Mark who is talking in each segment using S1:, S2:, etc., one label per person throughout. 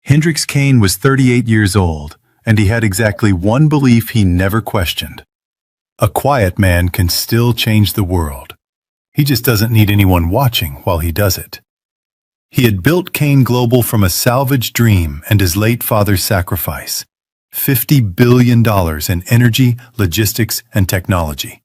S1: Hendrix Kane was 38 years old, and he had exactly one belief he never questioned. A quiet man can still change the world. He just doesn't need anyone watching while he does it. He had built Kane Global from a salvaged dream and his late father's sacrifice. $50 billion in energy, logistics, and technology.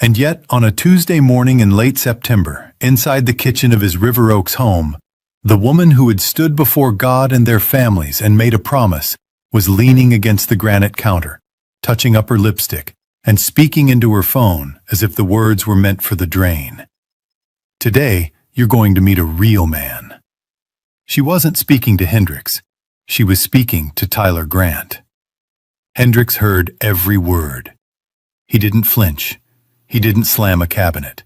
S1: And yet, on a Tuesday morning in late September, inside the kitchen of his River Oaks home, the woman who had stood before God and their families and made a promise was leaning against the granite counter, touching up her lipstick, and speaking into her phone as if the words were meant for the drain. Today, you're going to meet a real man. She wasn't speaking to Hendrix. She was speaking to Tyler Grant. Hendrix heard every word. He didn't flinch. He didn't slam a cabinet.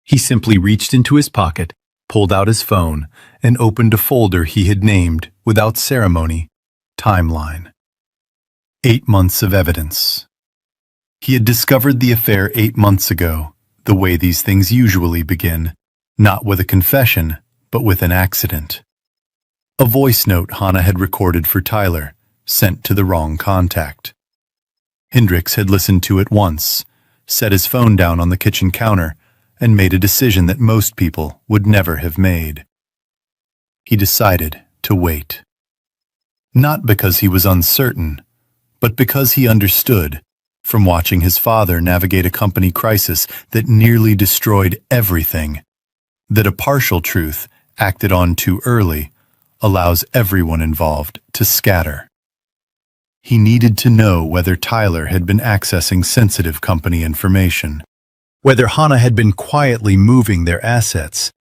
S1: He simply reached into his pocket, pulled out his phone, and opened a folder he had named, without ceremony, Timeline. 8 months of evidence. He had discovered the affair 8 months ago, the way these things usually begin, not with a confession, but with an accident. A voice note Hannah had recorded for Tyler, sent to the wrong contact. Hendrix had listened to it once, set his phone down on the kitchen counter, and made a decision that most people would never have made. He decided to wait. Not because he was uncertain, but because he understood, from watching his father navigate a company crisis that nearly destroyed everything, that a partial truth, acted on too early, allows everyone involved to scatter. He needed to know whether Tyler had been accessing sensitive company information, whether Hannah had been quietly moving their assets,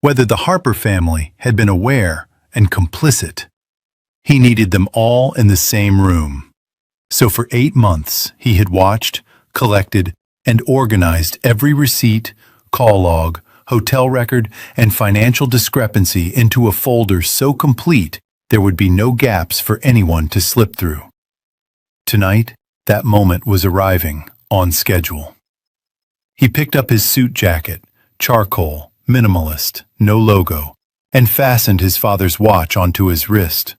S1: whether the Harper family had been aware and complicit. He needed them all in the same room. So for 8 months, he had watched, collected, and organized every receipt, call log, hotel record, and financial discrepancy into a folder so complete there would be no gaps for anyone to slip through. Tonight, that moment was arriving, on schedule. He picked up his suit jacket, charcoal, minimalist, no logo, and fastened his father's watch onto his wrist.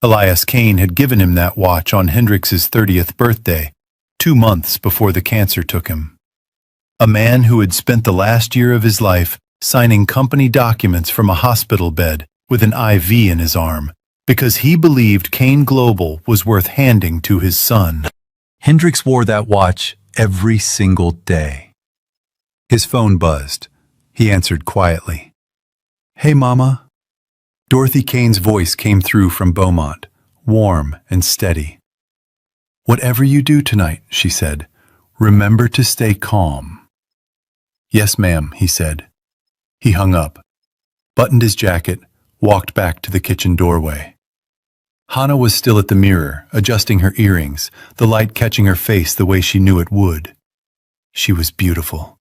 S1: Elias Kane had given him that watch on Hendrix's 30th birthday, 2 months before the cancer took him. A man who had spent the last year of his life signing company documents from a hospital bed with an IV in his arm, because he believed Kane Global was worth handing to his son. Hendrix wore that watch every single day. His phone buzzed. He answered quietly. "Hey, Mama." Dorothy Kane's voice came through from Beaumont, warm and steady. "Whatever you do tonight," she said, "remember to stay calm." "Yes, ma'am," he said. He hung up, buttoned his jacket, walked back to the kitchen doorway. Hannah was still at the mirror, adjusting her earrings, the light catching her face the way she knew it would. She was beautiful.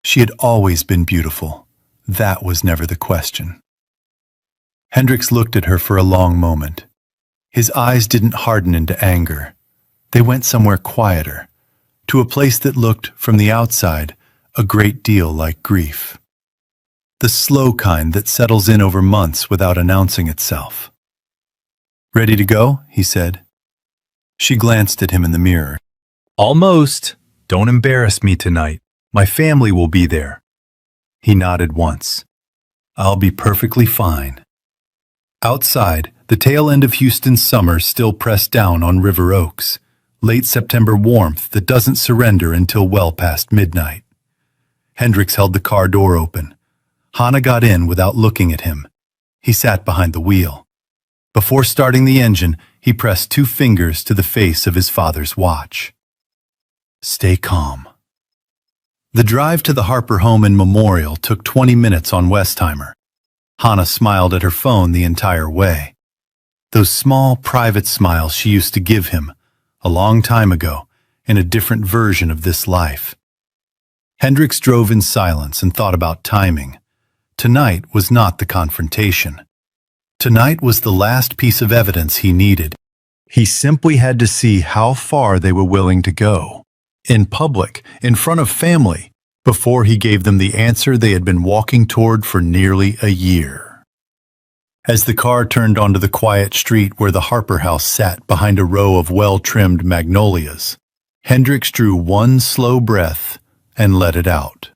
S1: She had always been beautiful. That was never the question. Hendrix looked at her for a long moment. His eyes didn't harden into anger. They went somewhere quieter, to a place that looked, from the outside, a great deal like grief. The slow kind that settles in over months without announcing itself. "Ready to go?" he said. She glanced at him in the mirror. "Almost. Don't embarrass me tonight. My family will be there." He nodded once. "I'll be perfectly fine." Outside, the tail end of Houston's summer still pressed down on River Oaks, late September warmth that doesn't surrender until well past midnight. Hendrix held the car door open. Hannah got in without looking at him. He sat behind the wheel. Before starting the engine, he pressed 2 fingers to the face of his father's watch. "Stay calm." The drive to the Harper home in Memorial took 20 minutes on Westheimer. Hannah smiled at her phone the entire way. Those small, private smiles she used to give him, a long time ago, in a different version of this life. Hendrix drove in silence and thought about timing. Tonight was not the confrontation. Tonight was the last piece of evidence he needed. He simply had to see how far they were willing to go, in public, in front of family, before he gave them the answer they had been walking toward for nearly a year. As the car turned onto the quiet street where the Harper house sat behind a row of well-trimmed magnolias, Hendricks drew one slow breath and let it out.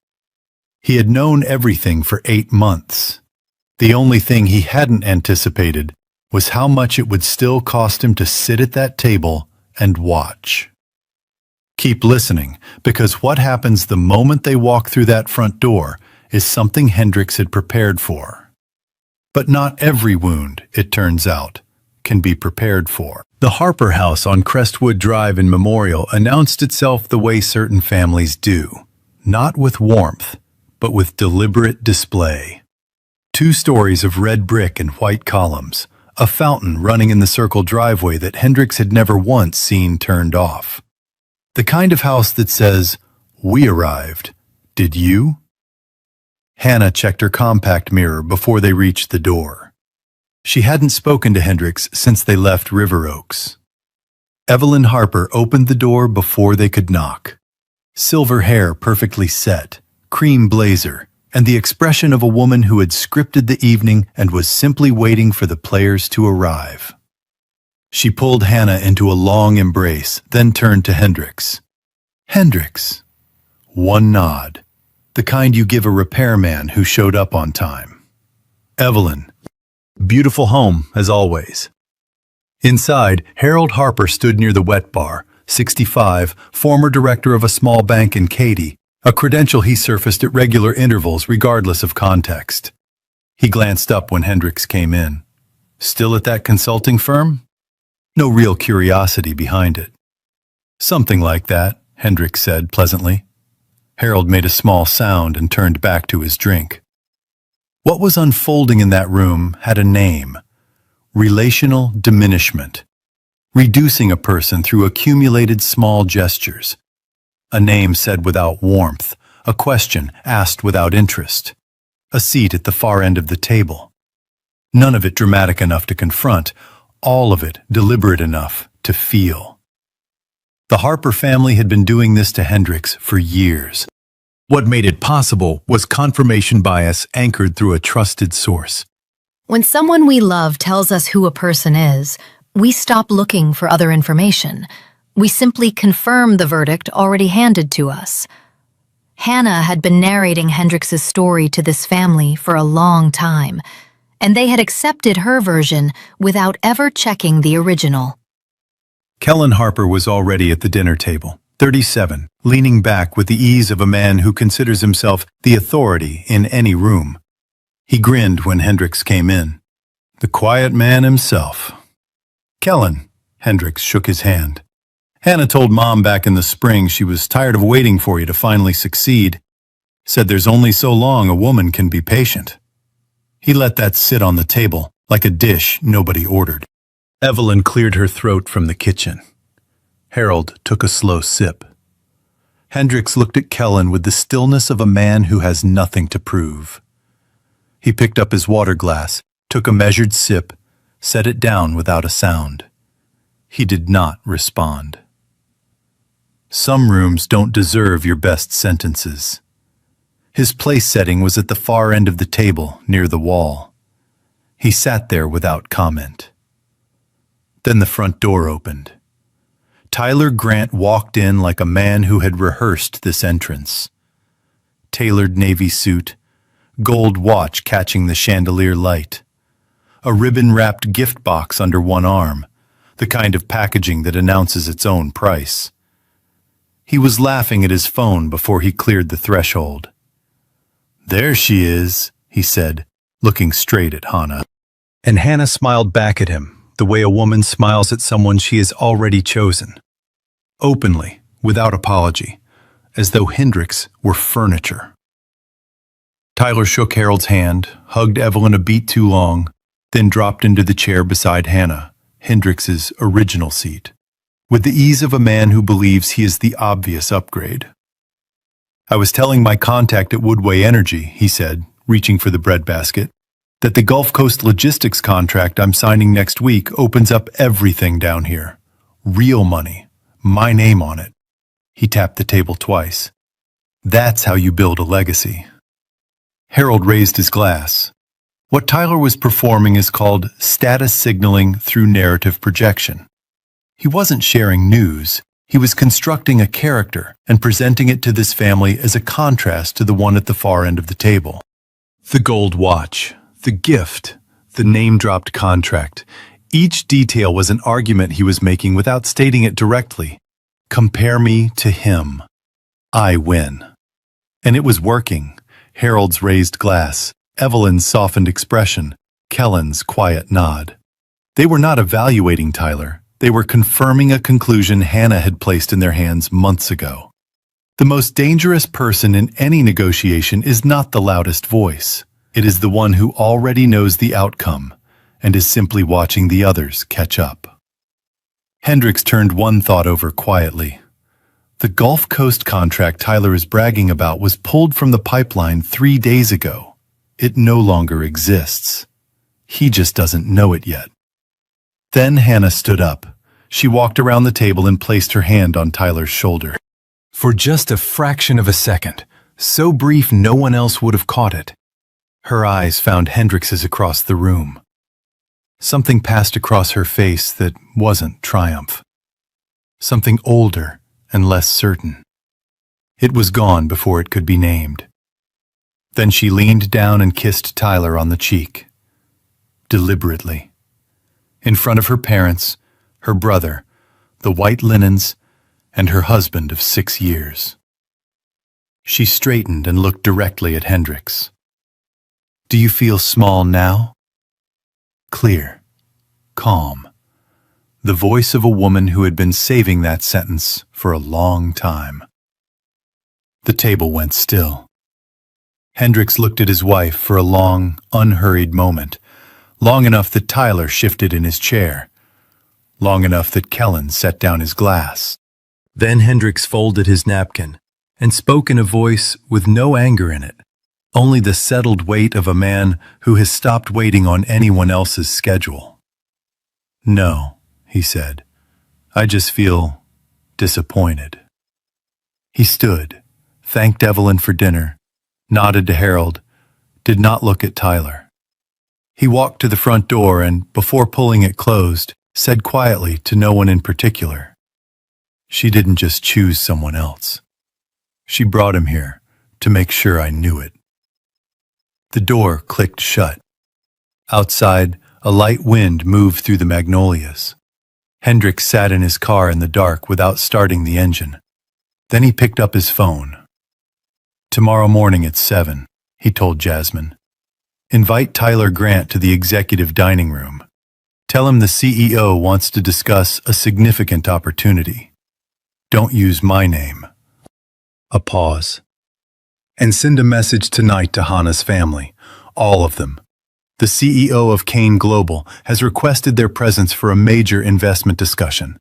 S1: He had known everything for 8 months. The only thing he hadn't anticipated was how much it would still cost him to sit at that table and watch. Keep listening, because what happens the moment they walk through that front door is something Hendricks had prepared for. But not every wound, it turns out, can be prepared for. The Harper house on Crestwood Drive in Memorial announced itself the way certain families do, not with warmth, but with deliberate display. 2 stories of red brick and white columns, a fountain running in the circle driveway that Hendricks had never once seen turned off. The kind of house that says, "We arrived. Did you?" Hannah checked her compact mirror before they reached the door. She hadn't spoken to Hendricks since they left River Oaks. Evelyn Harper opened the door before they could knock. Silver hair perfectly set, cream blazer, and the expression of a woman who had scripted the evening and was simply waiting for the players to arrive. She pulled Hannah into a long embrace, then turned to Hendricks. "Hendricks." One nod, the kind you give a repairman who showed up on time. "Evelyn." "Beautiful home, as always." Inside, Harold Harper stood near the wet bar, 65, former director of a small bank in Katy, a credential he surfaced at regular intervals regardless of context. He glanced up when Hendricks came in. "Still at that consulting firm?" No real curiosity behind it. "Something like that," Hendricks said pleasantly. Harold made a small sound and turned back to his drink. What was unfolding in that room had a name: relational diminishment, reducing a person through accumulated small gestures. A name said without warmth, a question asked without interest, a seat at the far end of the table. None of it dramatic enough to confront, all of it deliberate enough to feel. The Harper family had been doing this to Hendricks for years. What made it possible was confirmation bias anchored through a trusted source.
S2: When someone we love tells us who a person is, we stop looking for other information. We simply confirm the verdict already handed to us. Hannah had been narrating Hendricks' story to this family for a long time, and they had accepted her version without ever checking the original.
S1: Kellen Harper was already at the dinner table, 37, leaning back with the ease of a man who considers himself the authority in any room. He grinned when Hendricks came in. The quiet man himself. "Kellen," Hendricks shook his hand. "Hannah told Mom back in the spring she was tired of waiting for you to finally succeed. Said there's only so long a woman can be patient." He let that sit on the table, like a dish nobody ordered. Evelyn cleared her throat from the kitchen. Harold took a slow sip. Hendricks looked at Kellen with the stillness of a man who has nothing to prove. He picked up his water glass, took a measured sip, set it down without a sound. He did not respond. Some rooms don't deserve your best sentences. His place setting was at the far end of the table, near the wall. He sat there without comment. Then the front door opened. Tyler Grant walked in like a man who had rehearsed this entrance. Tailored navy suit, gold watch catching the chandelier light, a ribbon-wrapped gift box under one arm, the kind of packaging that announces its own price. He was laughing at his phone before he cleared the threshold. "There she is," he said, looking straight at Hannah. And Hannah smiled back at him, the way a woman smiles at someone she has already chosen. Openly, without apology, as though Hendricks were furniture. Tyler shook Harold's hand, hugged Evelyn a beat too long, then dropped into the chair beside Hannah, Hendricks's original seat, with the ease of a man who believes he is the obvious upgrade. "I was telling my contact at Woodway Energy," he said, reaching for the breadbasket, "that the Gulf Coast logistics contract I'm signing next week opens up everything down here. Real money. My name on it." He tapped the table twice. "That's how you build a legacy." Harold raised his glass. What Tyler was performing is called status signaling through narrative projection. He wasn't sharing news. He was constructing a character and presenting it to this family as a contrast to the one at the far end of the table. The gold watch, the gift, the name-dropped contract. Each detail was an argument he was making without stating it directly. Compare me to him. I win. And it was working. Harold's raised glass, Evelyn's softened expression, Kellen's quiet nod. They were not evaluating Tyler. They were confirming a conclusion Hannah had placed in their hands months ago. The most dangerous person in any negotiation is not the loudest voice. It is the one who already knows the outcome and is simply watching the others catch up. Hendricks turned one thought over quietly. The Gulf Coast contract Tyler is bragging about was pulled from the pipeline 3 days ago. It no longer exists. He just doesn't know it yet. Then Hannah stood up. She walked around the table and placed her hand on Tyler's shoulder. For just a fraction of a second, so brief no one else would have caught it, her eyes found Hendricks's across the room. Something passed across her face that wasn't triumph. Something older and less certain. It was gone before it could be named. Then she leaned down and kissed Tyler on the cheek. Deliberately. In front of her parents, her brother, the white linens, and her husband of 6 years. She straightened and looked directly at Hendricks. Do you feel small now? Clear. Calm. The voice of a woman who had been saving that sentence for a long time. The table went still. Hendricks looked at his wife for a long, unhurried moment, long enough that Tyler shifted in his chair, long enough that Kellen set down his glass. Then Hendricks folded his napkin and spoke in a voice with no anger in it, only the settled weight of a man who has stopped waiting on anyone else's schedule. No, he said. I just feel disappointed. He stood, thanked Evelyn for dinner, nodded to Harold, did not look at Tyler. He walked to the front door and, before pulling it closed, said quietly to no one in particular, she didn't just choose someone else. She brought him here to make sure I knew it. The door clicked shut. Outside, a light wind moved through the magnolias. Hendricks sat in his car in the dark without starting the engine. Then he picked up his phone. Tomorrow morning at 7, he told Jasmine. Invite Tyler Grant to the executive dining room. Tell him the CEO wants to discuss a significant opportunity. Don't use my name. A pause. And send a message tonight to Hannah's family, all of them. The CEO of Kane Global has requested their presence for a major investment discussion.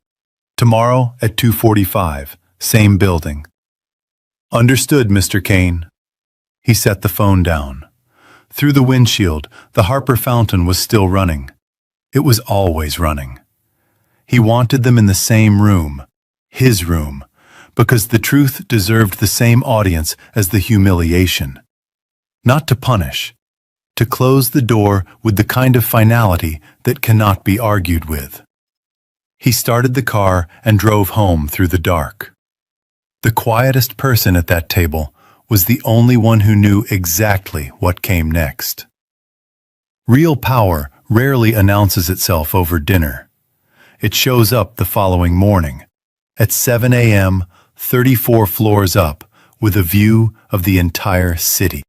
S1: Tomorrow at 2:45, same building. Understood, Mr. Kane. He set the phone down. Through the windshield, the Harper fountain was still running. It was always running. He wanted them in the same room, his room, because the truth deserved the same audience as the humiliation. Not to punish, to close the door with the kind of finality that cannot be argued with. He started the car and drove home through the dark. The quietest person at that table was the only one who knew exactly what came next. Real power rarely announces itself over dinner. It shows up the following morning, at 7 a.m., 34 floors up, with a view of the entire city.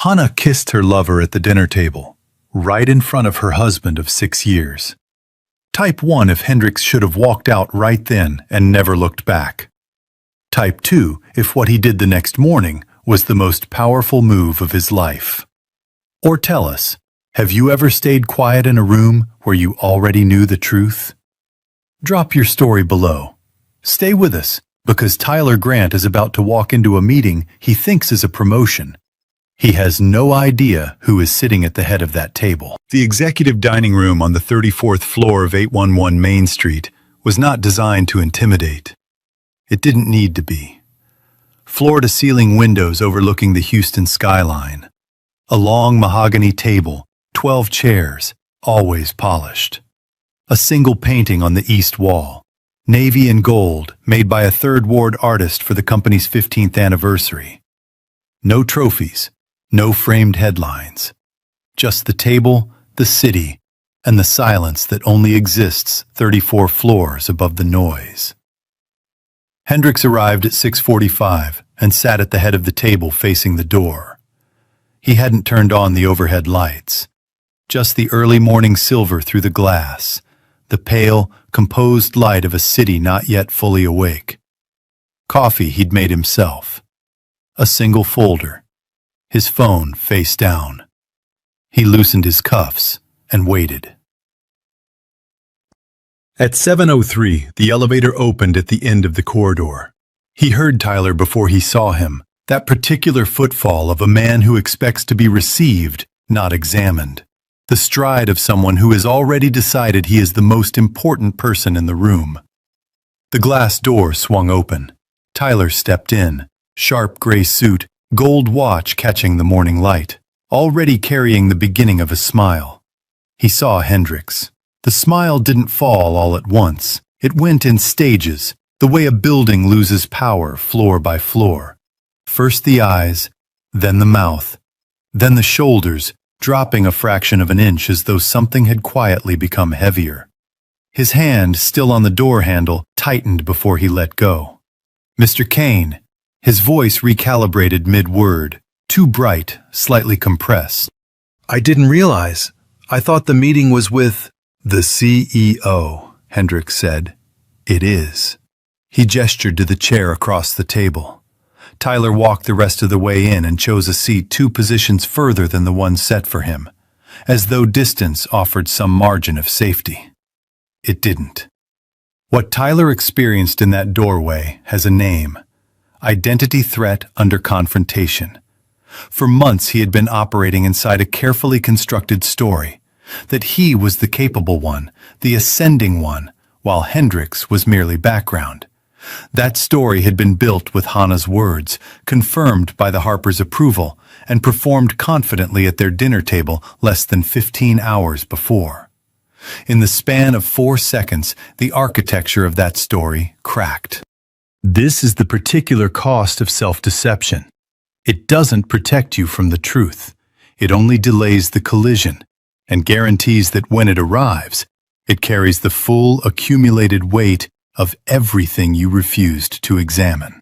S1: Hannah kissed her lover at the dinner table, right in front of her husband of 6 years. Type 1 if Hendricks should have walked out right then and never looked back. Type 2 if what he did the next morning was the most powerful move of his life. Or tell us, have you ever stayed quiet in a room where you already knew the truth? Drop your story below. Stay with us, because Tyler Grant is about to walk into a meeting he thinks is a promotion. He has no idea who is sitting at the head of that table. The executive dining room on the 34th floor of 811 Main Street was not designed to intimidate. It didn't need to be. Floor-to-ceiling windows overlooking the Houston skyline. A long mahogany table, 12 chairs, always polished. A single painting on the east wall, navy and gold, made by a Third Ward artist for the company's 15th anniversary. No trophies, no framed headlines. Just the table, the city, and the silence that only exists 34 floors above the noise. Hendricks arrived at 6:45 and sat at the head of the table facing the door. He hadn't turned on the overhead lights. Just the early morning silver through the glass, the pale, composed light of a city not yet fully awake. Coffee he'd made himself. A single folder. His phone face down. He loosened his cuffs and waited. At 7:03, the elevator opened at the end of the corridor. He heard Tyler before he saw him, that particular footfall of a man who expects to be received, not examined. The stride of someone who has already decided he is the most important person in the room. The glass door swung open. Tyler stepped in, sharp gray suit, gold watch catching the morning light, already carrying the beginning of a smile. He saw Hendricks. The smile didn't fall all at once. It went in stages, the way a building loses power floor by floor. First the eyes, then the mouth, then the shoulders, dropping a fraction of an inch as though something had quietly become heavier. His hand, still on the door handle, tightened before he let go. "Mr. Kane," his voice recalibrated mid-word, too bright, slightly compressed. "I didn't realize. I thought the meeting was with the CEO," Hendricks said. "It is." He gestured to the chair across the table. Tyler walked the rest of the way in and chose a seat 2 positions further than the one set for him, as though distance offered some margin of safety. It didn't. What Tyler experienced in that doorway has a name: identity threat under confrontation. For months he had been operating inside a carefully constructed story, that he was the capable one, the ascending one, while Hendricks was merely background. That story had been built with Hannah's words, confirmed by the Harpers' approval, and performed confidently at their dinner table less than 15 hours before. In the span of 4 seconds, the architecture of that story cracked. This is the particular cost of self-deception. It doesn't protect you from the truth. It only delays the collision, and guarantees that when it arrives, it carries the full accumulated weight of everything you refused to examine.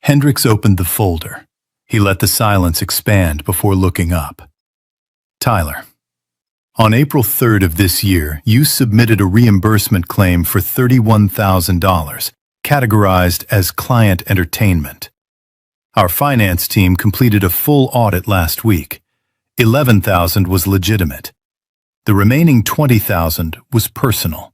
S1: Hendricks opened the folder. He let the silence expand before looking up. "Tyler, on April 3rd of this year, you submitted a reimbursement claim for $31,000, categorized as client entertainment. Our finance team completed a full audit last week. $11,000 was legitimate. The remaining $20,000 was personal.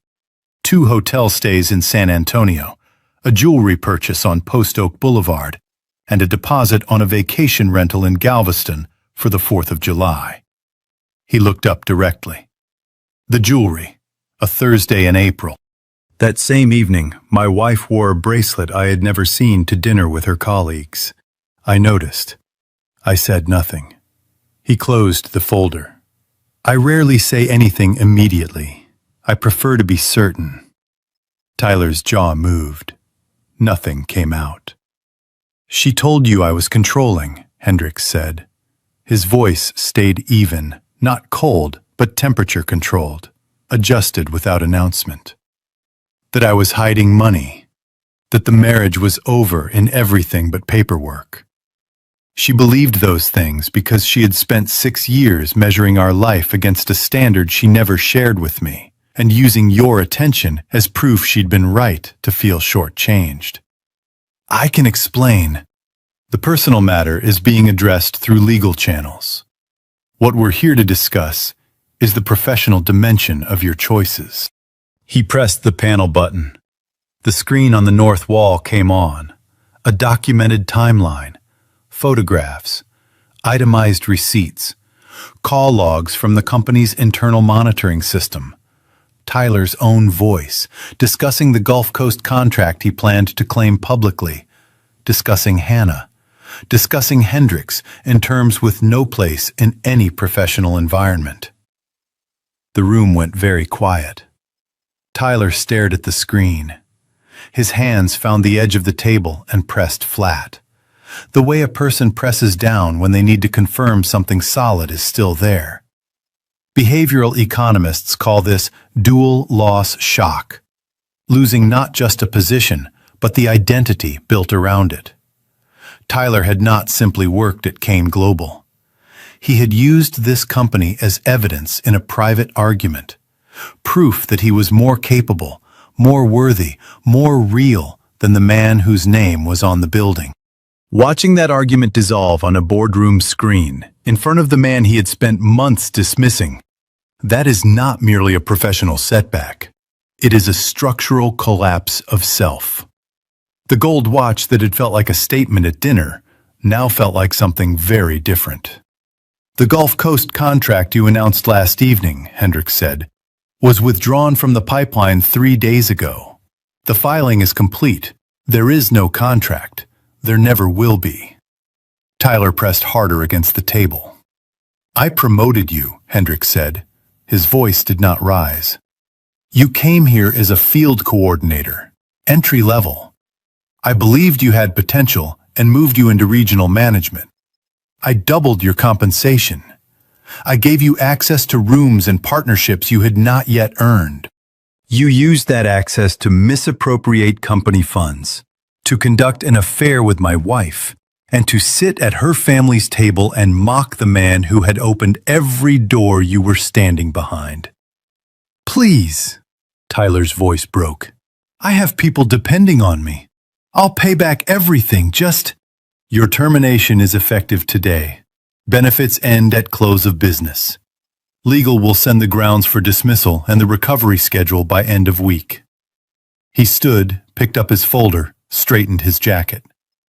S1: 2 hotel stays in San Antonio, a jewelry purchase on Post Oak Boulevard, and a deposit on a vacation rental in Galveston for the 4th of July. He looked up directly. The jewelry, a Thursday in April. That same evening, my wife wore a bracelet I had never seen to dinner with her colleagues. I noticed. I said nothing. He closed the folder. I rarely say anything immediately. I prefer to be certain. Tyler's jaw moved. Nothing came out. "She told you I was controlling," Hendricks said. His voice stayed even, not cold, but temperature-controlled, adjusted without announcement. "That I was hiding money. That the marriage was over in everything but paperwork. She believed those things because she had spent 6 years measuring our life against a standard she never shared with me, and using your attention as proof she'd been right to feel shortchanged. I can explain. The personal matter is being addressed through legal channels. What we're here to discuss is the professional dimension of your choices." He pressed the panel button. The screen on the north wall came on. A documented timeline, photographs, itemized receipts, call logs from the company's internal monitoring system, Tyler's own voice, discussing the Gulf Coast contract he planned to claim publicly, discussing Hannah, discussing Hendricks in terms with no place in any professional environment. The room went very quiet. Tyler stared at the screen. His hands found the edge of the table and pressed flat. The way a person presses down when they need to confirm something solid is still there. Behavioral economists call this dual loss shock, losing not just a position, but the identity built around it. Tyler had not simply worked at Kane Global. He had used this company as evidence in a private argument, proof that he was more capable, more worthy, more real than the man whose name was on the building. Watching that argument dissolve on a boardroom screen, in front of the man he had spent months dismissing, that is not merely a professional setback. It is a structural collapse of self. The gold watch that had felt like a statement at dinner now felt like something very different. The Gulf Coast contract you announced last evening, Hendricks said, was withdrawn from the pipeline 3 days ago. The filing is complete. There is no contract. There never will be. Tyler pressed harder against the table. I promoted you, Hendricks said. His voice did not rise. You came here as a field coordinator, entry level. I believed you had potential and moved you into regional management. I doubled your compensation. I gave you access to rooms and partnerships you had not yet earned. You used that access to misappropriate company funds, to conduct an affair with my wife, and to sit at her family's table and mock the man who had opened every door you were standing behind. Please, Tyler's voice broke. I have people depending on me. I'll pay back everything, just... Your termination is effective today. Benefits end at close of business. Legal will send the grounds for dismissal and the recovery schedule by end of week. He stood, picked up his folder, straightened his jacket,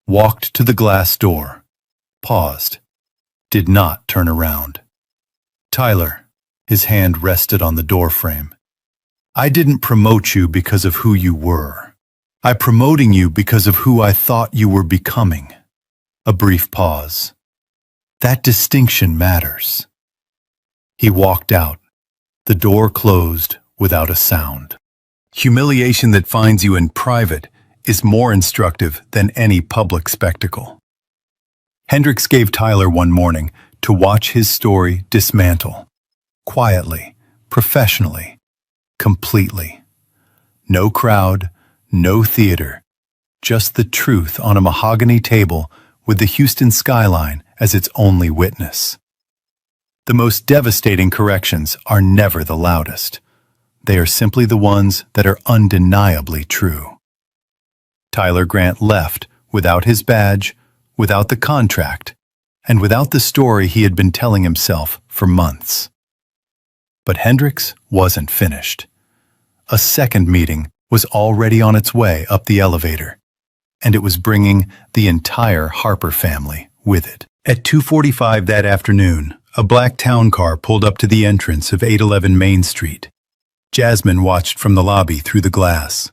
S1: walked to the glass door, paused, did not turn around. Tyler, his hand rested on the doorframe. I didn't promote you because of who you were. I'm promoting you because of who I thought you were becoming. A brief pause. That distinction matters. He walked out. The door closed without a sound. Humiliation that finds you in private is more instructive than any public spectacle. Hendricks gave Tyler one morning to watch his story dismantle. Quietly, professionally, completely. No crowd, no theater, just the truth on a mahogany table with the Houston skyline as its only witness. The most devastating corrections are never the loudest. They are simply the ones that are undeniably true. Tyler Grant left without his badge, without the contract, and without the story he had been telling himself for months. But Hendricks wasn't finished. A second meeting was already on its way up the elevator, and it was bringing the entire Harper family with it. At 2:45 that afternoon, a black town car pulled up to the entrance of 811 Main Street. Jasmine watched from the lobby through the glass.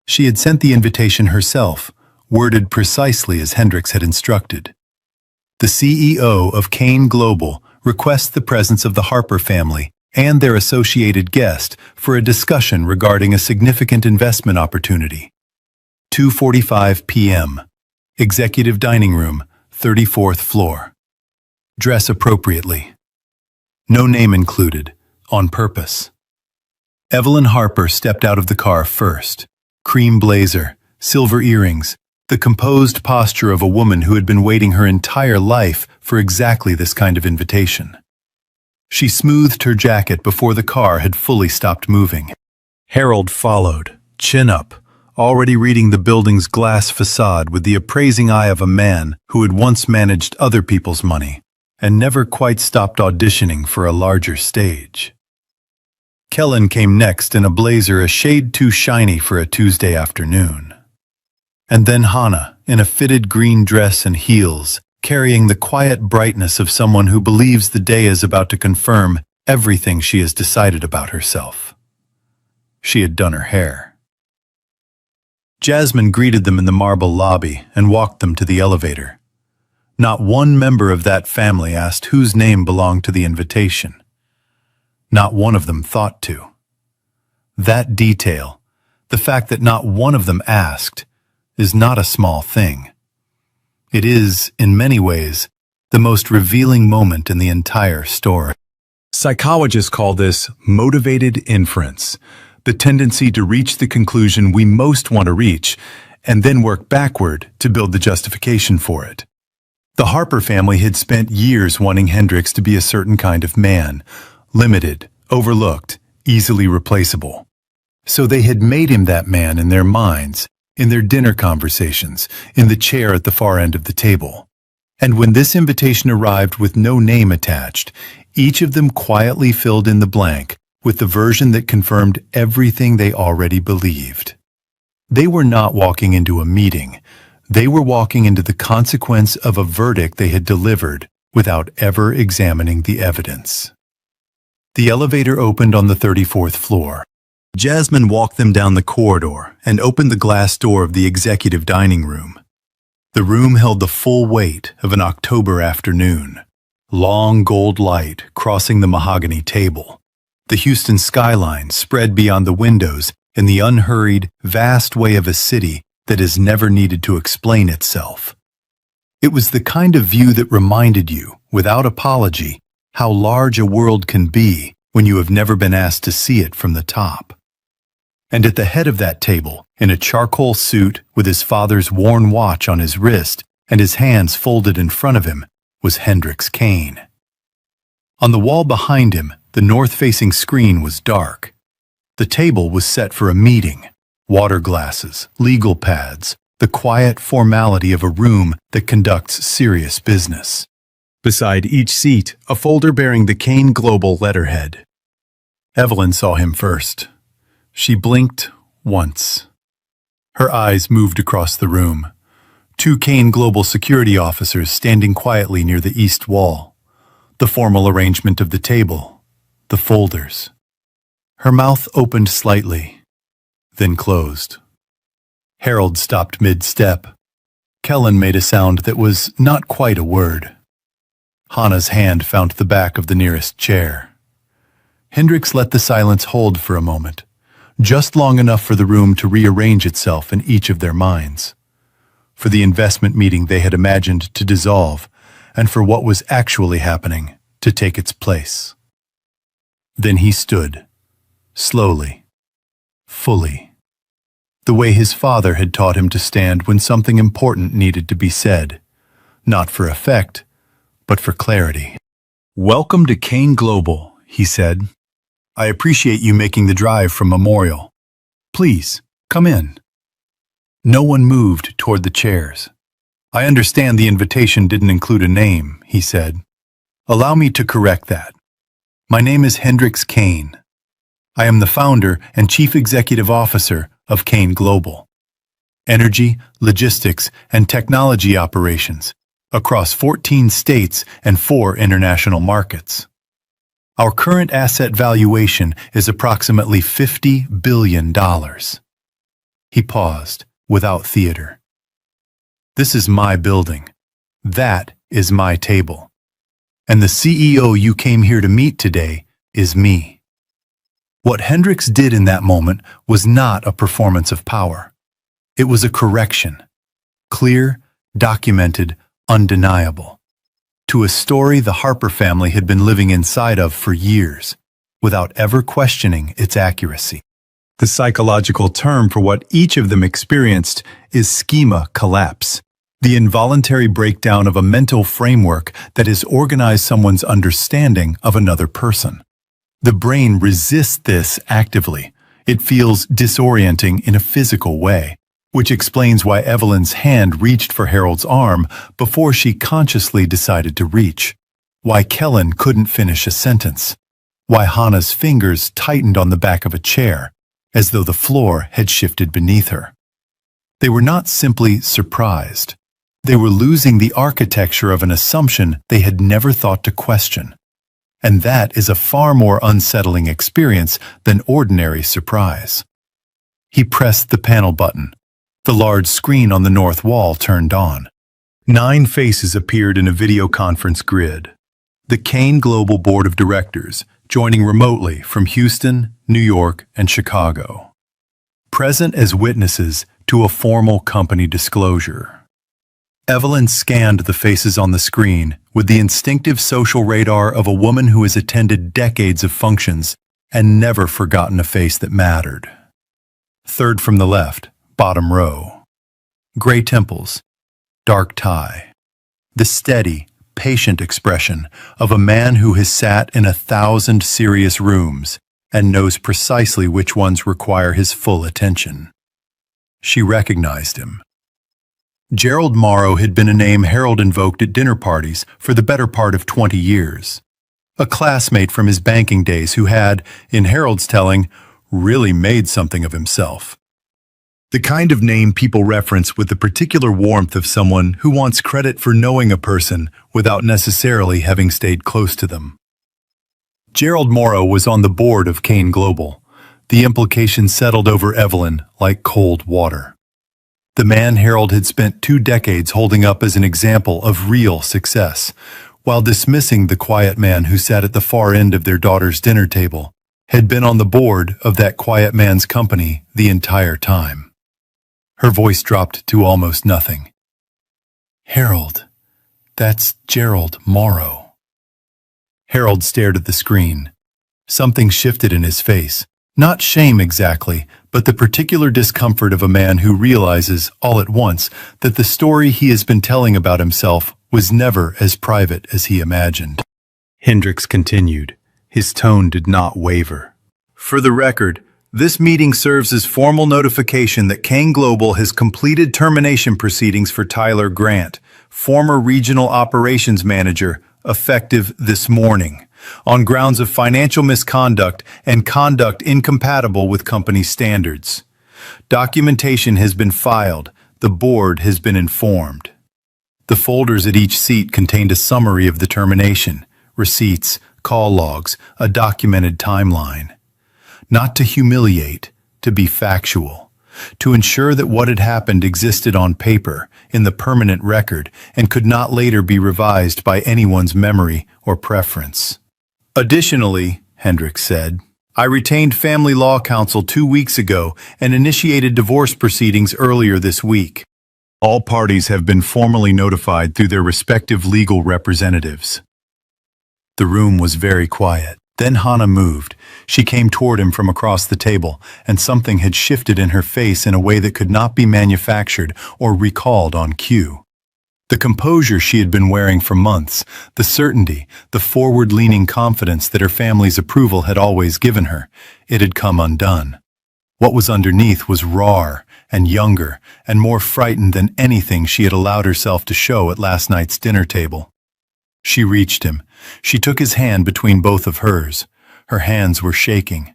S1: She had sent the invitation herself, worded precisely as Hendricks had instructed. The CEO of Kane Global requests the presence of the Harper family and their associated guest for a discussion regarding a significant investment opportunity. 2:45 p.m. Executive Dining Room, 34th floor. Dress appropriately. No name included, on purpose. Evelyn Harper stepped out of the car first. Cream blazer, silver earrings, the composed posture of a woman who had been waiting her entire life for exactly this kind of invitation. She smoothed her jacket before the car had fully stopped moving. Harold followed, chin up, already reading the building's glass facade with the appraising eye of a man who had once managed other people's money and never quite stopped auditioning for a larger stage. Kellen came next in a blazer a shade too shiny for a Tuesday afternoon. And then Hannah, in a fitted green dress and heels, carrying the quiet brightness of someone who believes the day is about to confirm everything she has decided about herself. She had done her hair. Jasmine greeted them in the marble lobby and walked them to the elevator. Not one member of that family asked whose name belonged to the invitation. Not one of them thought to. That detail, the fact that not one of them asked, is not a small thing. It is, in many ways, the most revealing moment in the entire story. Psychologists call this motivated inference, the tendency to reach the conclusion we most want to reach, and then work backward to build the justification for it. The Harper family had spent years wanting Hendricks to be a certain kind of man, limited, overlooked, easily replaceable. So they had made him that man in their minds, in their dinner conversations, in the chair at the far end of the table. And when this invitation arrived with no name attached, each of them quietly filled in the blank with the version that confirmed everything they already believed. They were not walking into a meeting. They were walking into the consequence of a verdict they had delivered without ever examining the evidence. The elevator opened on the 34th floor. Jasmine walked them down the corridor and opened the glass door of the executive dining room. The room held the full weight of an October afternoon. Long gold light crossing the mahogany table. The Houston skyline spread beyond the windows in the unhurried, vast way of a city that has never needed to explain itself. It was the kind of view that reminded you, without apology, how large a world can be when you have never been asked to see it from the top. And at the head of that table, in a charcoal suit with his father's worn watch on his wrist and his hands folded in front of him, was Hendricks Kane. On the wall behind him, the north-facing screen was dark. The table was set for a meeting. Water glasses, legal pads, the quiet formality of a room that conducts serious business. Beside each seat, a folder bearing the Kane Global letterhead. Evelyn saw him first. She blinked once. Her eyes moved across the room. 2 Kane Global security officers standing quietly near the east wall. The formal arrangement of the table. The folders. Her mouth opened slightly, then closed. Harold stopped mid-step. Kellen made a sound that was not quite a word. Hannah's hand found the back of the nearest chair. Hendricks let the silence hold for a moment, just long enough for the room to rearrange itself in each of their minds. For the investment meeting they had imagined to dissolve, and for what was actually happening to take its place. Then he stood, slowly, fully. The way his father had taught him to stand when something important needed to be said, not for effect, but for clarity. "Welcome to Kane Global," he said. "I appreciate you making the drive from Memorial. Please, come in." No one moved toward the chairs. "I understand the invitation didn't include a name," he said. "Allow me to correct that. My name is Hendricks Kane. I am the founder and chief executive officer of Kane Global. Energy, logistics, and technology operations across 14 states and 4 international markets. Our current asset valuation is approximately $50 billion. He paused, without theater. "This is my building. That is my table. And the CEO you came here to meet today is me." What Hendricks did in that moment was not a performance of power. It was a correction. Clear, documented, undeniable. To a story the Harper family had been living inside of for years, without ever questioning its accuracy. The psychological term for what each of them experienced is schema collapse, the involuntary breakdown of a mental framework that has organized someone's understanding of another person. The brain resists this actively. It feels disorienting in a physical way, which explains why Evelyn's hand reached for Harold's arm before she consciously decided to reach, why Kellen couldn't finish a sentence, why Hannah's fingers tightened on the back of a chair, as though the floor had shifted beneath her. They were not simply surprised. They were losing the architecture of an assumption they had never thought to question. And that is a far more unsettling experience than ordinary surprise. He pressed the panel button. The large screen on the north wall turned on. 9 faces appeared in a video conference grid. The Kane Global Board of Directors, joining remotely from Houston, New York, and Chicago. Present as witnesses to a formal company disclosure. Evelyn scanned the faces on the screen with the instinctive social radar of a woman who has attended decades of functions and never forgotten a face that mattered. Third from the left, bottom row. Gray temples, dark tie. The steady, patient expression of a man who has sat in 1,000 serious rooms and knows precisely which ones require his full attention. She recognized him. Gerald Morrow had been a name Harold invoked at dinner parties for the better part of 20 years. A classmate from his banking days who had, in Harold's telling, really made something of himself. The kind of name people reference with the particular warmth of someone who wants credit for knowing a person without necessarily having stayed close to them. Gerald Morrow was on the board of Kane Global. The implications settled over Evelyn like cold water. The man Harold had spent 2 decades holding up as an example of real success, while dismissing the quiet man who sat at the far end of their daughter's dinner table, had been on the board of that quiet man's company the entire time. Her voice dropped to almost nothing. "Harold, that's Gerald Morrow." Harold stared at the screen. Something shifted in his face. Not shame exactly, but the particular discomfort of a man who realizes, all at once, that the story he has been telling about himself was never as private as he imagined. Hendricks continued. His tone did not waver. "For the record, this meeting serves as formal notification that Kane Global has completed termination proceedings for Tyler Grant, former regional operations manager, effective this morning, on grounds of financial misconduct and conduct incompatible with company standards. Documentation has been filed. The board has been informed." The folders at each seat contained a summary of the termination, receipts, call logs, a documented timeline. Not to humiliate, to be factual, to ensure that what had happened existed on paper, in the permanent record, and could not later be revised by anyone's memory or preference. "Additionally," Hendricks said, "I retained family law counsel 2 weeks ago and initiated divorce proceedings earlier this week. All parties have been formally notified through their respective legal representatives." The room was very quiet. Then Hannah moved. She came toward him from across the table, and something had shifted in her face in a way that could not be manufactured or recalled on cue. The composure she had been wearing for months, the certainty, the forward-leaning confidence that her family's approval had always given her, it had come undone. What was underneath was rawer and younger and more frightened than anything she had allowed herself to show at last night's dinner table. She reached him. She took his hand between both of hers. Her hands were shaking.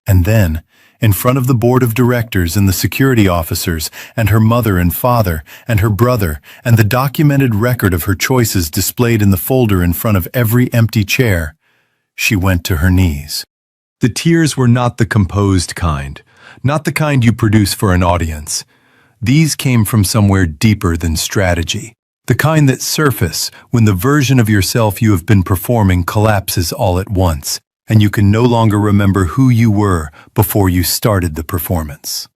S1: And then, in front of the board of directors and the security officers and her mother and father and her brother and the documented record of her choices displayed in the folder in front of every empty chair, she went to her knees. The tears were not the composed kind, not the kind you produce for an audience. These came from somewhere deeper than strategy. The kind that surface when the version of yourself you have been performing collapses all at once, and you can no longer remember who you were before you started the performance.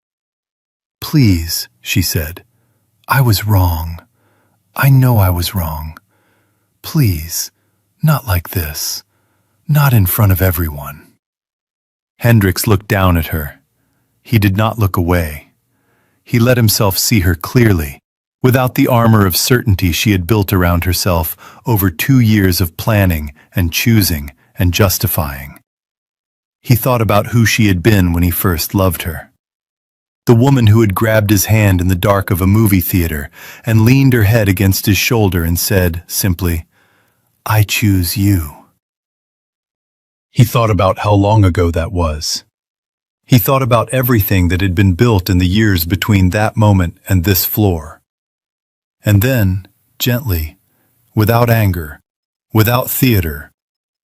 S1: "Please," she said, "I was wrong. I know I was wrong. Please, not like this. Not in front of everyone." Hendricks looked down at her. He did not look away. He let himself see her clearly, without the armor of certainty she had built around herself over 2 years of planning and choosing and justifying. He thought about who she had been when he first loved her. The woman who had grabbed his hand in the dark of a movie theater and leaned her head against his shoulder and said, simply, "I choose you." He thought about how long ago that was. He thought about everything that had been built in the years between that moment and this floor. And then, gently, without anger, without theater,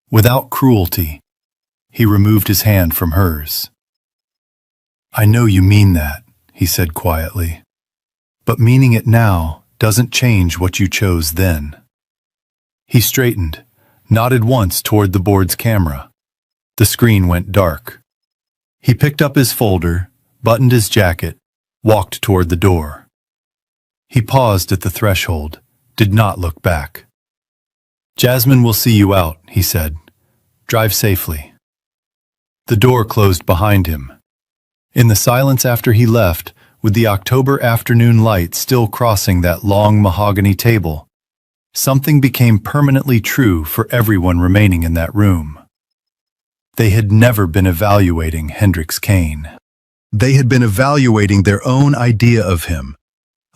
S1: without cruelty, he removed his hand from hers. "I know you mean that," he said quietly. "But meaning it now doesn't change what you chose then. He straightened, nodded once toward the board's camera. The screen went dark. He picked up his folder, buttoned his jacket, walked toward the door. He paused at the threshold, did not look back. "Jasmine will see you out," he said. "Drive safely." The door closed behind him. In the silence after he left, with the October afternoon light still crossing that long mahogany table, something became permanently true for everyone remaining in that room. They had never been evaluating Hendrix Kane. They had been evaluating their own idea of him,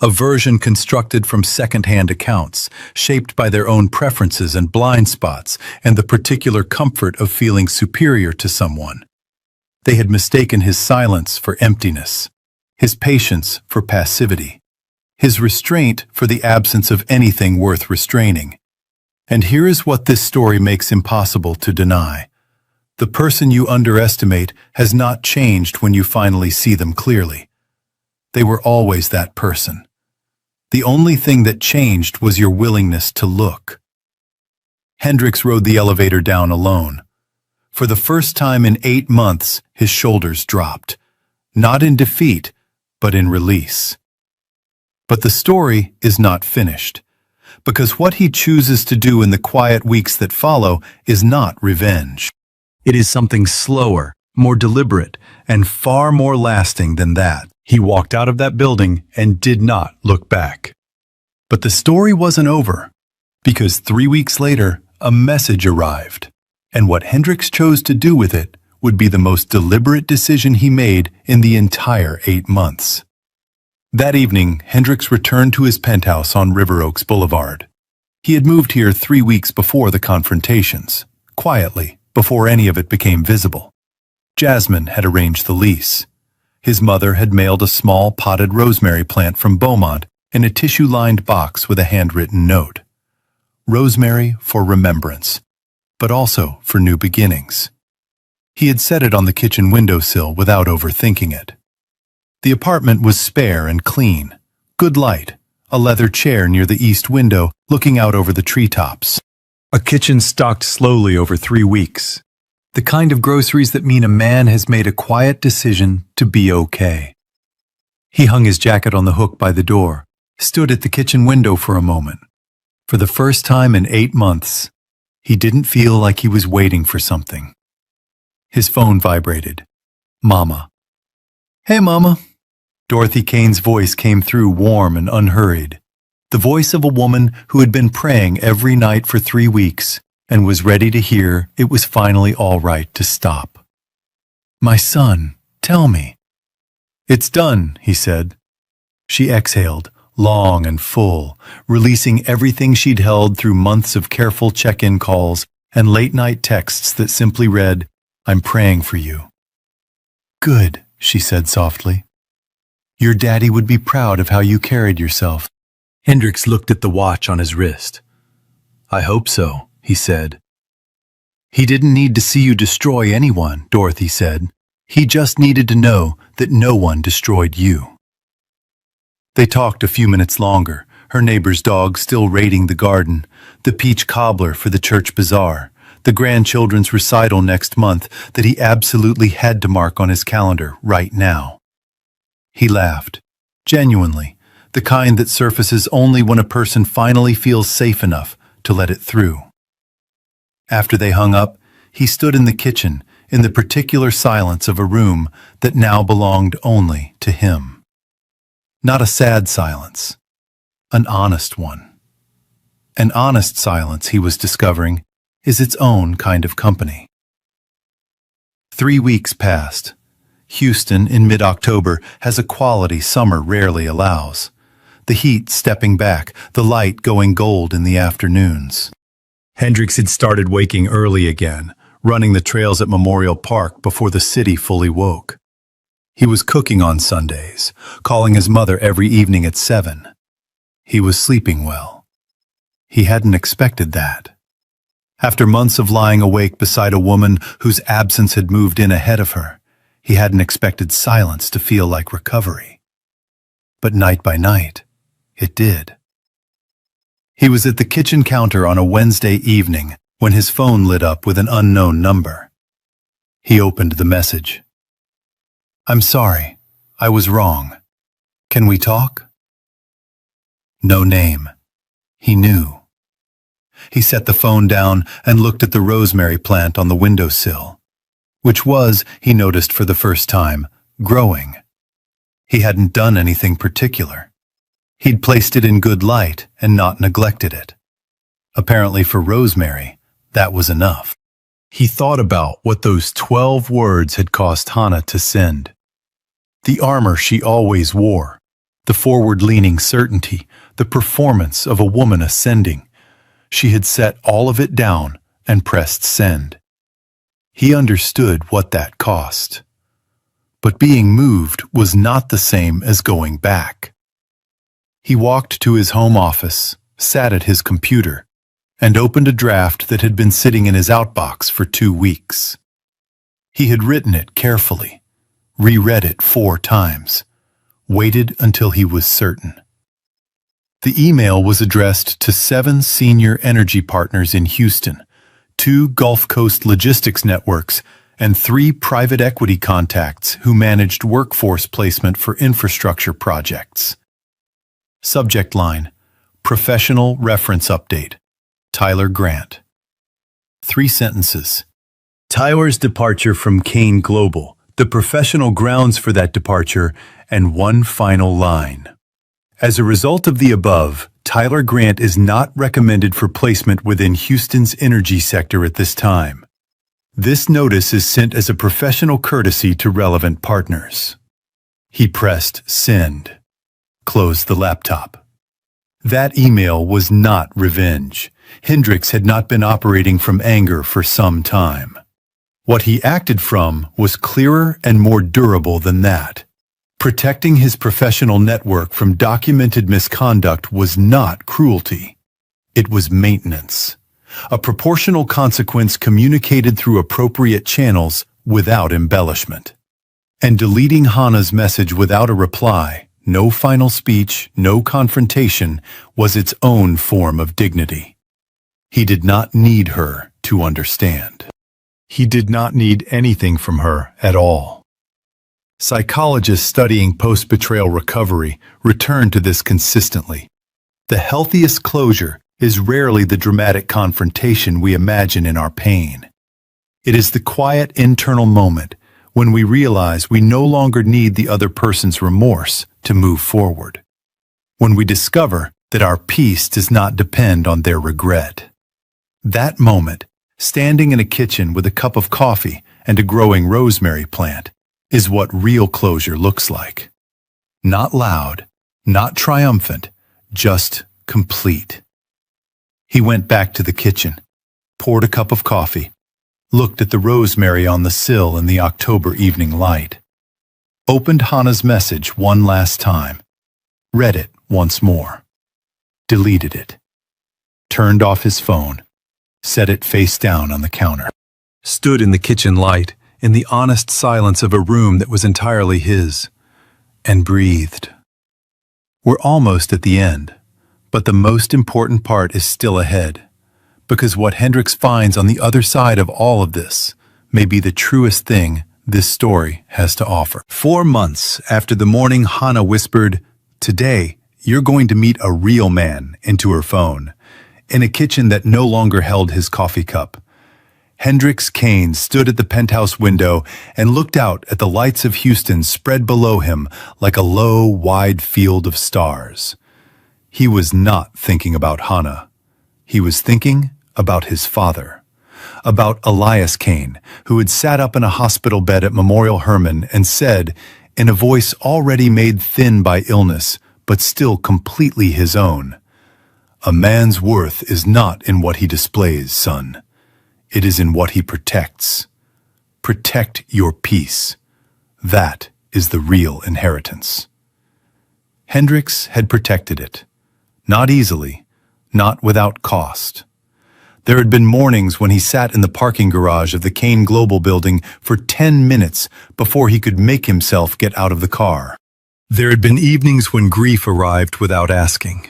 S1: a version constructed from second-hand accounts, shaped by their own preferences and blind spots, and the particular comfort of feeling superior to someone. They had mistaken his silence for emptiness, his patience for passivity, his restraint for the absence of anything worth restraining. And here is what this story makes impossible to deny. The person you underestimate has not changed when you finally see them clearly. They were always that person. The only thing that changed was your willingness to look. Hendrix rode the elevator down alone. For the first time in 8 months, his shoulders dropped. Not in defeat, but in release. But the story is not finished, because what he chooses to do in the quiet weeks that follow is not revenge. It is something slower, more deliberate, and far more lasting than that. He walked out of that building and did not look back. But the story wasn't over, because 3 weeks later, a message arrived, and what Hendrix chose to do with it would be the most deliberate decision he made in the entire 8 months. That evening, Hendrix returned to his penthouse on River Oaks Boulevard. He had moved here 3 weeks before the confrontations, quietly, before any of it became visible. Jasmine had arranged the lease. His mother had mailed a small potted rosemary plant from Beaumont in a tissue-lined box with a handwritten note. Rosemary for remembrance, but also for new beginnings. He had set it on the kitchen windowsill without overthinking it. The apartment was spare and clean, good light, a leather chair near the east window looking out over the treetops. A kitchen stocked slowly over 3 weeks. The kind of groceries that mean a man has made a quiet decision to be okay. He hung his jacket on the hook by the door, stood at the kitchen window for a moment. For the first time in 8 months, he didn't feel like he was waiting for something. His phone vibrated. Mama. "Hey, Mama." Dorothy Kane's voice came through warm and unhurried. The voice of a woman who had been praying every night for 3 weeks and was ready to hear it was finally all right to stop. "My son, tell me." "It's done," he said. She exhaled, long and full, releasing everything she'd held through months of careful check-in calls and late-night texts that simply read, "I'm praying for you." "Good," she said softly. "Your daddy would be proud of how you carried yourself." Hendrix looked at the watch on his wrist. "I hope so," he said. "He didn't need to see you destroy anyone," Dorothy said. "He just needed to know that no one destroyed you." They talked a few minutes longer, her neighbor's dog still raiding the garden, the peach cobbler for the church bazaar, the grandchildren's recital next month that he absolutely had to mark on his calendar right now. He laughed, genuinely, the kind that surfaces only when a person finally feels safe enough to let it through. After they hung up, he stood in the kitchen in the particular silence of a room that now belonged only to him. Not a sad silence, an honest one. An honest silence, he was discovering, is its own kind of company. 3 weeks passed. Houston, in mid-October, has a quality summer rarely allows. The heat stepping back, the light going gold in the afternoons. Hendrix had started waking early again, running the trails at Memorial Park before the city fully woke. He was cooking on Sundays, calling his mother every evening at 7. He was sleeping well. He hadn't expected that. After months of lying awake beside a woman whose absence had moved in ahead of her, he hadn't expected silence to feel like recovery. But night by night, it did. He was at the kitchen counter on a Wednesday evening when his phone lit up with an unknown number. He opened the message. "I'm sorry. I was wrong. Can we talk?" No name. He knew. He set the phone down and looked at the rosemary plant on the windowsill, which was, he noticed for the first time, growing. He hadn't done anything particular. He'd placed it in good light and not neglected it. Apparently for Rosemary, that was enough. He thought about what those 12 words had cost Hannah to send. The armor she always wore, the forward-leaning certainty, the performance of a woman ascending. She had set all of it down and pressed send. He understood what that cost. But being moved was not the same as going back. He walked to his home office, sat at his computer, and opened a draft that had been sitting in his outbox for 2 weeks. He had written it carefully, reread it 4 times, waited until he was certain. The email was addressed to 7 senior energy partners in Houston, 2 Gulf Coast logistics networks, and 3 private equity contacts who managed workforce placement for infrastructure projects. Subject line: Professional Reference Update. Tyler Grant. 3 sentences. Tyler's departure from Kane Global, the professional grounds for that departure, and 1 final line. As a result of the above, Tyler Grant is not recommended for placement within Houston's energy sector at this time. This notice is sent as a professional courtesy to relevant partners. He pressed send. Closed the laptop. That email was not revenge. Hendricks had not been operating from anger for some time. What he acted from was clearer and more durable than that. Protecting his professional network from documented misconduct was not cruelty. It was maintenance. A proportional consequence communicated through appropriate channels without embellishment. And deleting Hannah's message without a reply, no final speech, no confrontation, was its own form of dignity. He did not need her to understand. He did not need anything from her at all. Psychologists studying post-betrayal recovery return to this consistently. The healthiest closure is rarely the dramatic confrontation we imagine in our pain. It is the quiet internal moment when we realize we no longer need the other person's remorse to move forward. When we discover that our peace does not depend on their regret. That moment, standing in a kitchen with a cup of coffee and a growing rosemary plant, is what real closure looks like. Not loud, not triumphant, just complete. He went back to the kitchen, poured a cup of coffee, looked at the rosemary on the sill in the October evening light, opened Hannah's message one last time, read it once more, deleted it, turned off his phone, set it face down on the counter, stood in the kitchen light, in the honest silence of a room that was entirely his, and breathed. We're almost at the end, but the most important part is still ahead, because what Hendricks finds on the other side of all of this may be the truest thing this story has to offer. 4 months after the morning Hannah whispered, "Today, you're going to meet a real man," into her phone, in a kitchen that no longer held his coffee cup, Hendricks Kane stood at the penthouse window and looked out at the lights of Houston spread below him like a low, wide field of stars. He was not thinking about Hannah. He was thinking about his father, about Elias Kane, who had sat up in a hospital bed at Memorial Hermann and said, in a voice already made thin by illness, but still completely his own, "A man's worth is not in what he displays, son. It is in what he protects. Protect your peace. That is the real inheritance." Hendricks had protected it. Not easily, not without cost. There had been mornings when he sat in the parking garage of the Kane Global building for 10 minutes before he could make himself get out of the car. There had been evenings when grief arrived without asking.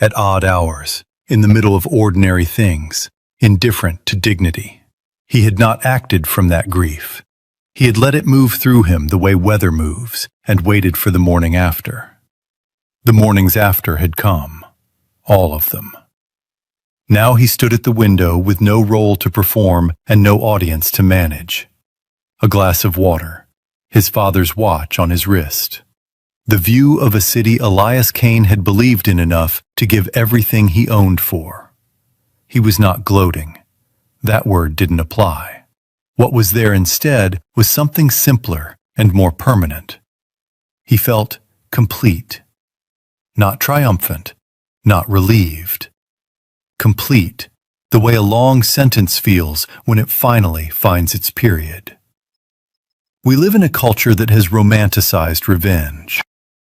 S1: At odd hours, in the middle of ordinary things, indifferent to dignity. He had not acted from that grief. He had let it move through him the way weather moves, and waited for the morning after. The mornings after had come, all of them. Now he stood at the window with no role to perform and no audience to manage. A glass of water, his father's watch on his wrist. The view of a city Elias Kane had believed in enough to give everything he owned for. He was not gloating. That word didn't apply. What was there instead was something simpler and more permanent. He felt complete. Not triumphant, not relieved. Complete, the way a long sentence feels when it finally finds its period. We live in a culture that has romanticized revenge.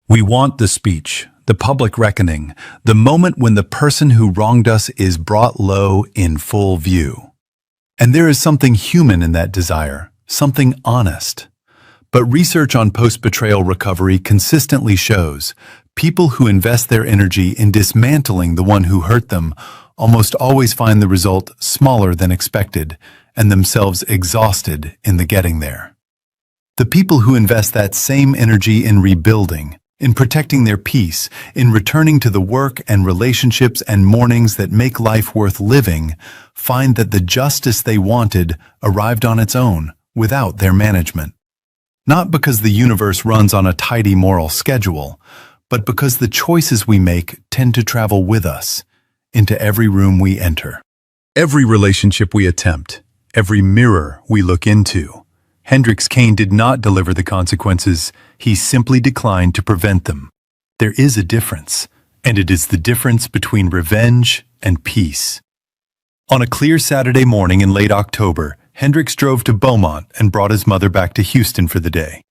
S1: We want the speech, the public reckoning, the moment when the person who wronged us is brought low in full view. And there is something human in that desire, something honest. But research on post-betrayal recovery consistently shows people who invest their energy in dismantling the one who hurt them almost always find the result smaller than expected and themselves exhausted in the getting there. The people who invest that same energy in rebuilding, in protecting their peace, in returning to the work and relationships and mornings that make life worth living, find that the justice they wanted arrived on its own, without their management. Not because the universe runs on a tidy moral schedule, but because the choices we make tend to travel with us, into every room we enter. Every relationship we attempt, every mirror we look into. Hendrix Kane did not deliver the consequences, he simply declined to prevent them. There is a difference, and it is the difference between revenge and peace. On a clear Saturday morning in late October, Hendrix drove to Beaumont and brought his mother back to Houston for the day.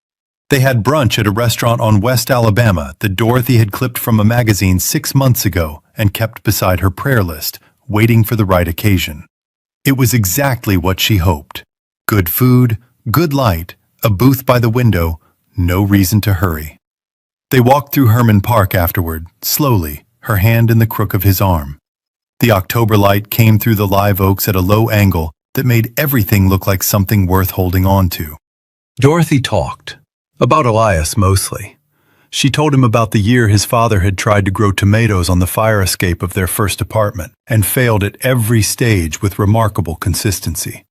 S1: They had brunch at a restaurant on West Alabama that Dorothy had clipped from a magazine 6 months ago and kept beside her prayer list, waiting for the right occasion. It was exactly what she hoped. Good food, good light, a booth by the window, no reason to hurry. They walked through Herman Park afterward, slowly, her hand in the crook of his arm. The October light came through the live oaks at a low angle that made everything look like something worth holding on to. Dorothy talked. About Elias, mostly. She told him about the year his father had tried to grow tomatoes on the fire escape of their first apartment and failed at every stage with remarkable consistency.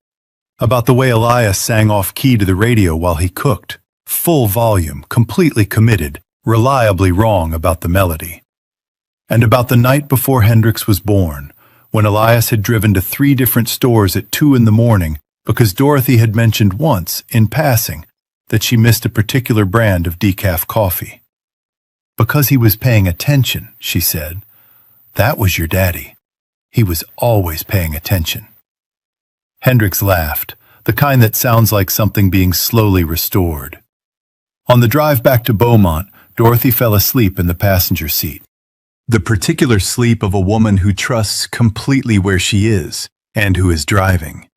S1: About the way Elias sang off-key to the radio while he cooked, full volume, completely committed, reliably wrong about the melody. And about the night before Hendrix was born, when Elias had driven to 3 different stores at 2 a.m. because Dorothy had mentioned once, in passing, that she missed a particular brand of decaf coffee. Because he was paying attention, she said. That was your daddy. He was always paying attention. Hendrix laughed, the kind that sounds like something being slowly restored. On the drive back to Beaumont, Dorothy fell asleep in the passenger seat. The particular sleep of a woman who trusts completely where she is and who is driving.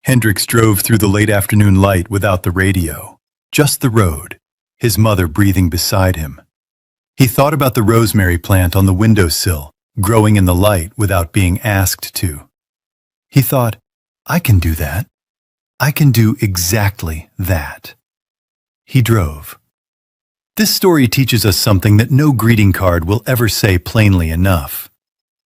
S1: Hendrix drove through the late afternoon light without the radio, just the road, his mother breathing beside him. He thought about the rosemary plant on the windowsill, growing in the light without being asked to. He thought, I can do that. I can do exactly that. He drove. This story teaches us something that no greeting card will ever say plainly enough.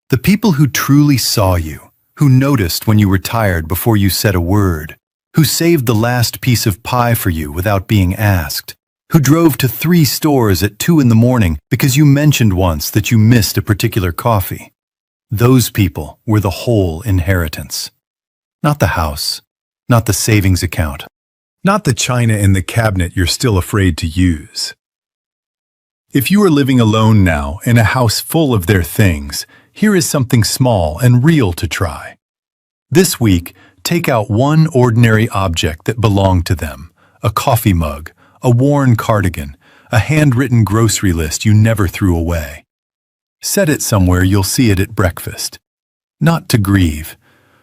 S1: The people who truly saw you, who noticed when you were tired before you said a word, who saved the last piece of pie for you without being asked, who drove to 3 stores at 2 a.m. because you mentioned once that you missed a particular coffee. Those people were the whole inheritance. Not the house, not the savings account, not the china in the cabinet you're still afraid to use. If you are living alone now in a house full of their things, here is something small and real to try. This week, take out one ordinary object that belonged to them, a coffee mug, a worn cardigan, a handwritten grocery list you never threw away. Set it somewhere you'll see it at breakfast. Not to grieve,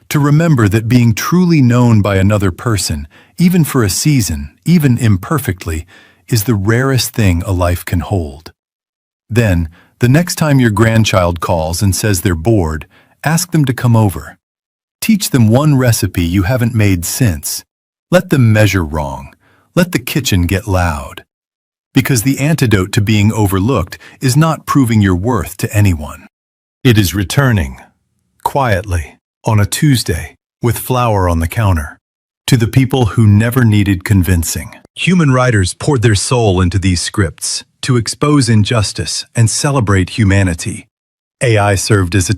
S1: to remember that being truly known by another person, even for a season, even imperfectly, is the rarest thing a life can hold. Then, The next time your grandchild calls and says they're bored, ask them to come over. Teach them one recipe you haven't made since. Let them measure wrong. Let the kitchen get loud. Because the antidote to being overlooked is not proving your worth to anyone. It is returning, quietly, on a Tuesday, with flour on the counter, to the people who never needed convincing. Human writers poured their soul into these scripts to expose injustice and celebrate humanity. AI served as a